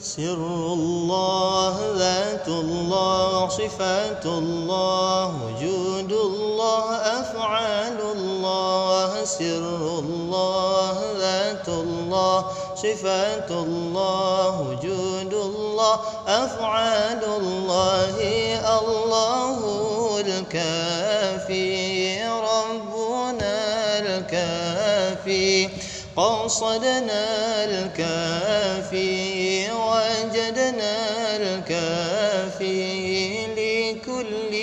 سر الله ذات الله صفات الله وجود الله أفعال الله سر الله ذات الله صفات الله وجود الله أفعال الله الله الكافي ربنا الكافي قصدنا الكافي وجدنا الكافي لكل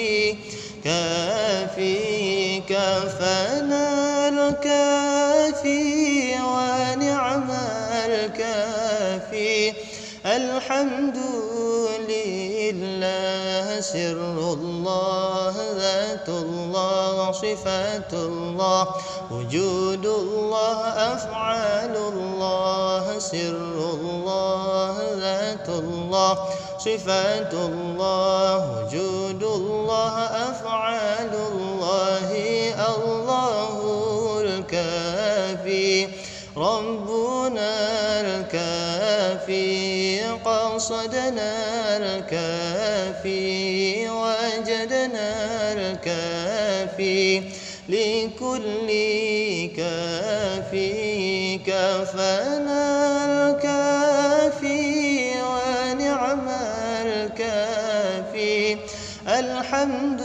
كافي كفانا الكافي ونعم الكافي الحمد لله سر الله ذات الله صفات الله وجود الله أفعال الله سر الله ذات الله صفات الله وجود الله أفعال الله الله الكافي ربنا الكافي قصدنا الكافي وجدنا الكافي لكل كافي كفانا الكافي ونعم الكافي الحمد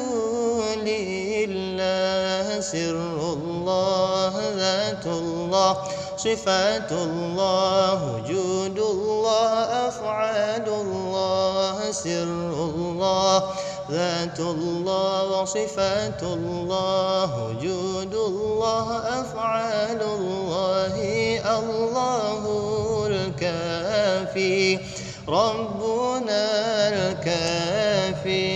لله سر الله ذات الله صفات الله وجود الله أفعال الله سر الله ذات الله صفات الله وجود الله أفعال الله الله الكافي ربنا الكافي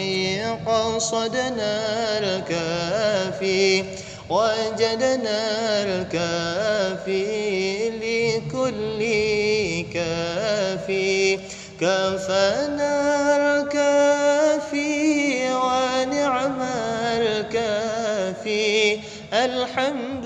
قصدنا الكافي وجدنا الكافي لكل كافي كفانا الكافي ونعم الكافي الحمد